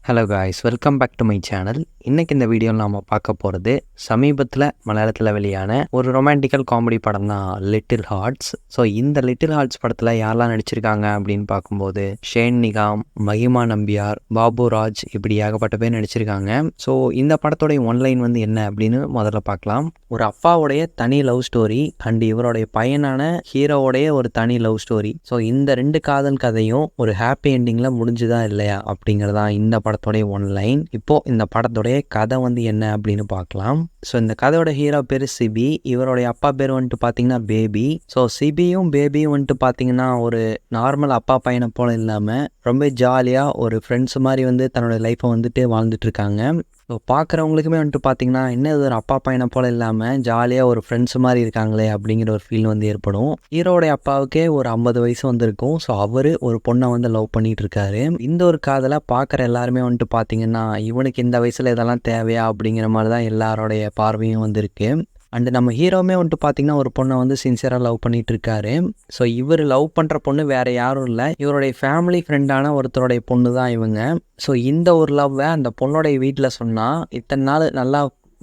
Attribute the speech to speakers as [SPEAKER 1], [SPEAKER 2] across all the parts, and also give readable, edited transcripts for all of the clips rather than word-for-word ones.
[SPEAKER 1] Hello guys, welcome back to my channel. இன்றைக்கி இந்த வீடியோவில் நாம் பார்க்க போகிறது சமீபத்தில் மலையாளத்தில் வெளியான ஒரு ரொமான்டிக்கல் காமெடி படம் தான் லிட்டில் ஹார்ட்ஸ். ஸோ இந்த லிட்டில் ஹார்ட்ஸ் படத்தில் யாரெல்லாம் நடிச்சிருக்காங்க அப்படின்னு பார்க்கும்போது ஷேன் நிகாம், மகிமா நம்பியார், பாபு ராஜ், இப்படி ஏகப்பட்ட பேர் நடிச்சிருக்காங்க. ஸோ இந்த படத்தோடைய ஒன்லைன் வந்து என்ன அப்படின்னு முதல்ல பார்க்கலாம். ஒரு அப்பாவுடைய தனி லவ் ஸ்டோரி அண்ட் இவருடைய பையனான ஹீரோவுடைய ஒரு தனி லவ் ஸ்டோரி. ஸோ இந்த ரெண்டு காதல் கதையும் ஒரு ஹாப்பி என்டிங்கில் முடிஞ்சுதா இல்லையா அப்படிங்கிறதான் இந்த படத்தோடைய ஒன்லைன். இப்போது இந்த படத்தோடைய கதை வந்து என்ன அப்படின்னு பார்க்கலாம். ஸோ இந்த கதையோட ஹீரோ பேர் சிபி, இவருடைய அப்பா பேர் வந்துட்டு பார்த்தீங்கன்னா பேபி. ஸோ சிபியும் பேபியும் வந்துட்டு பார்த்தீங்கன்னா ஒரு நார்மல் அப்பா பையனை போல இல்லாமல் ரொம்ப ஜாலியாக ஒரு ஃப்ரெண்ட்ஸ் மாதிரி வந்து தன்னோட லைஃப்பை வந்துட்டு வாழ்ந்துட்டு இருக்காங்க. ஸோ பார்க்குறவங்களுக்குமே வந்துட்டு பார்த்தீங்கன்னா என்ன இது ஒரு அப்பா பையனை போல் இல்லாமல் ஜாலியாக ஒரு ஃப்ரெண்ட்ஸ் மாதிரி இருக்காங்களே அப்படிங்கிற ஒரு ஃபீல் வந்து ஏற்படும். ஹீரோடைய அப்பாவுக்கே ஒரு 50 வயசு வந்திருக்கும். ஸோ அவர் ஒரு பொண்ணை வந்து லவ் பண்ணிட்டு இருக்காரு. இந்த ஒரு காதலை பார்க்குற எல்லாருமே வந்துட்டு பார்த்தீங்கன்னா இவனுக்கு இந்த வயசில் இதெல்லாம் தேவையா அப்படிங்கிற மாதிரி தான் எல்லாரோடைய பார்வையும் வந்திருக்கு. அண்டு நம்ம ஹீரோவுமே வந்துட்டு பார்த்தீங்கன்னா ஒரு பொண்ணை வந்து சின்சியராக லவ் பண்ணிட்டு இருக்காரு. ஸோ இவர் லவ் பண்ணுற பொண்ணு வேறு யாரும் இல்லை, இவருடைய ஃபேமிலி ஃப்ரெண்டான ஒருத்தருடைய பொண்ணு தான் இவங்க. ஸோ இந்த ஒரு லவ்வை அந்த பொண்ணுடைய வீட்டில் சொன்னால் இத்தனை நாள் நல்லா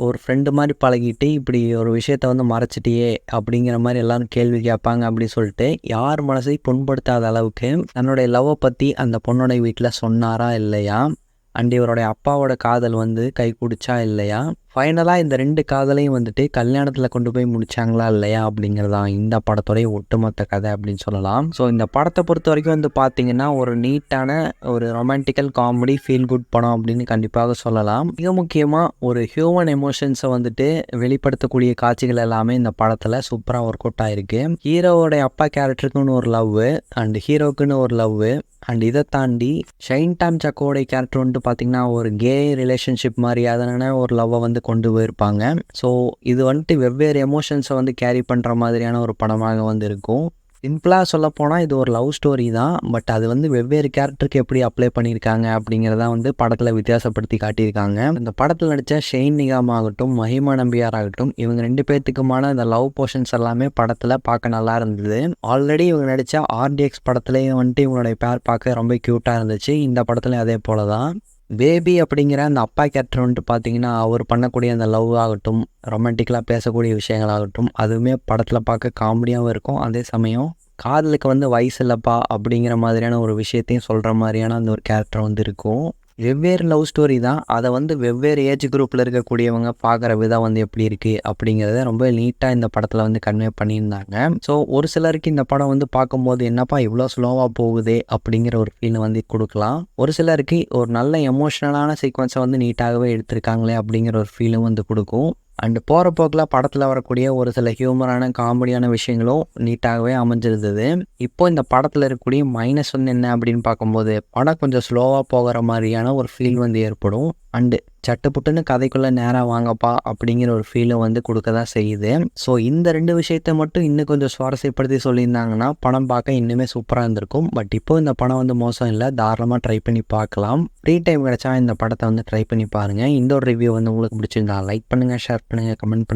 [SPEAKER 1] ஒரு ஃப்ரெண்டு மாதிரி பழகிட்டு இப்படி ஒரு விஷயத்த வந்து மறைச்சிட்டியே அப்படிங்கிற மாதிரி எல்லாரும் கேள்வி கேட்பாங்க அப்படின்னு சொல்லிட்டு யார் மனசை புண்படுத்தாத அளவுக்கு தன்னுடைய லவ்வை பற்றி அந்த பொண்ணுடைய வீட்டில் சொன்னாரா இல்லையா, அண்ட் இவருடைய அப்பாவோட காதல் வந்து கை குடிச்சா இல்லையா, ஃபைனலாக இந்த ரெண்டு காதலையும் வந்துட்டு கல்யாணத்தில் கொண்டு போய் முடிச்சாங்களா இல்லையா அப்படிங்கிறதான் இந்த படத்தோடைய ஒட்டுமொத்த கதை அப்படின்னு சொல்லலாம். ஸோ இந்த படத்தை பொறுத்த வரைக்கும் வந்து பார்த்தீங்கன்னா ஒரு நீட்டான ஒரு ரொமான்டிக்கல் காமெடி ஃபீல் குட் படம் அப்படின்னு கண்டிப்பாக சொல்லலாம். மிக முக்கியமாக ஒரு ஹியூமன் எமோஷன்ஸை வந்துட்டு வெளிப்படுத்தக்கூடிய காட்சிகள் எல்லாமே இந்த படத்தில் சூப்பராக ஒர்க் அவுட் ஆகிருக்கு. ஹீரோவோடைய அப்பா கேரக்டருக்குன்னு ஒரு லவ் அண்ட் ஹீரோக்குன்னு ஒரு லவ் அண்ட் இதை தாண்டி ஷைன் டாம் சக்கோடைய கேரக்டர் வந்துட்டு பார்த்தீங்கன்னா ஒரு கே ரிலேஷன்ஷிப் மாதிரியான ஒரு லவ்வை வந்து கொண்டு போயிருப்பாங்க. ஸோ இது வந்துட்டு வெவ்வேறு எமோஷன்ஸை வந்து கேரி பண்ணுற மாதிரியான ஒரு படமாக வந்து இருக்கும். சிம்பிளாக சொல்லப்போனால் இது ஒரு லவ் ஸ்டோரி தான், பட் அது வந்து வெவ்வேறு கேரக்டருக்கு எப்படி அப்ளை பண்ணியிருக்காங்க அப்படிங்கிறத வந்து படத்தில் வித்தியாசப்படுத்தி காட்டியிருக்காங்க. இந்த படத்தில் நடித்த ஷெயின் நிகாம் ஆகட்டும், மகிமா நம்பியார் ஆகட்டும், இவங்க ரெண்டு பேர்த்துக்குமான இந்த லவ் போர்ஷன்ஸ் எல்லாமே படத்தில் பார்க்க நல்லா இருந்தது. ஆல்ரெடி இவங்க நடித்த RDX படத்துலேயும் வந்துட்டு இவங்களுடைய பேர் பார்க்க ரொம்ப க்யூட்டாக இருந்துச்சு. இந்த படத்துலையும் அதே போல தான். பேபி அப்படிங்கிற அந்த அப்பா கேரக்டர் வந்துட்டு பார்த்தீங்கன்னா அவர் பண்ணக்கூடிய அந்த லவ் ஆகட்டும், ரொமான்டிக்கலாக பேசக்கூடிய விஷயங்களாகட்டும், அதுவுமே படத்தில் பார்க்க காமெடியாகவும் இருக்கும். அதே சமயம் காதலுக்கு வந்து வயசு இல்லைப்பா அப்படிங்கிற மாதிரியான ஒரு விஷயத்தையும் சொல்கிற மாதிரியான அந்த ஒரு கேரக்டர் வந்து இருக்கும். வெவ்வேறு லவ் ஸ்டோரி தான், அதை வந்து வெவ்வேறு ஏஜ் குரூப்பில் இருக்கக்கூடியவங்க பார்க்குற விதம் வந்து எப்படி இருக்குது அப்படிங்கிறத ரொம்ப நீட்டாக இந்த படத்தில் வந்து கன்வே பண்ணியிருந்தாங்க. ஸோ ஒரு சிலருக்கு இந்த படம் வந்து பார்க்கும்போது என்னப்பா இவ்வளோ ஸ்லோவாக போகுதே அப்படிங்கிற ஒரு ஃபீல் வந்து கொடுக்கலாம். ஒரு சிலருக்கு ஒரு நல்ல எமோஷ்னலான சீக்வன்ஸை வந்து நீட்டாகவே எடுத்திருக்காங்களே அப்படிங்கிற ஒரு ஃபீலும் வந்து கொடுக்கும். அண்டு போகிற போக்கில் படத்தில் வரக்கூடிய ஒரு சில ஹியூமரான காமெடியான விஷயங்களும் நீட்டாகவே அமைஞ்சிருந்தது. இப்போ இந்த படத்தில் இருக்கக்கூடிய மைனஸ் வந்து என்ன அப்படின்னு பார்க்கும்போது படம் கொஞ்சம் ஸ்லோவாக போகிற மாதிரியான ஒரு ஃபீல் வந்து ஏற்படும். அண்டு சட்டுப்புட்டுன்னு கதைக்குள்ளே நேராக வாங்கப்பா அப்படிங்கிற ஒரு ஃபீலை வந்து கொடுக்க தான் செய்யுது. ஸோ இந்த ரெண்டு விஷயத்தை மட்டும் இன்னும் கொஞ்சம் சுவாரஸ்யப்படுத்தி சொல்லியிருந்தாங்கன்னா படம் பார்க்க இன்னுமே சூப்பராக இருந்திருக்கும். பட் இப்போ இந்த படம் வந்து மோசம் இல்லை, தாராளமாக ட்ரை பண்ணி பார்க்கலாம். ஃப்ரீ டைம் கிடச்சா இந்த படத்தை வந்து ட்ரை பண்ணி பாருங்கள். இந்த ஒரு ரிவ்யூ வந்து உங்களுக்கு பிடிச்சிருந்தா லைக் பண்ணுங்கள், ஷேர் பண்ணுங்கள், கமெண்ட் பண்ணுங்கள்.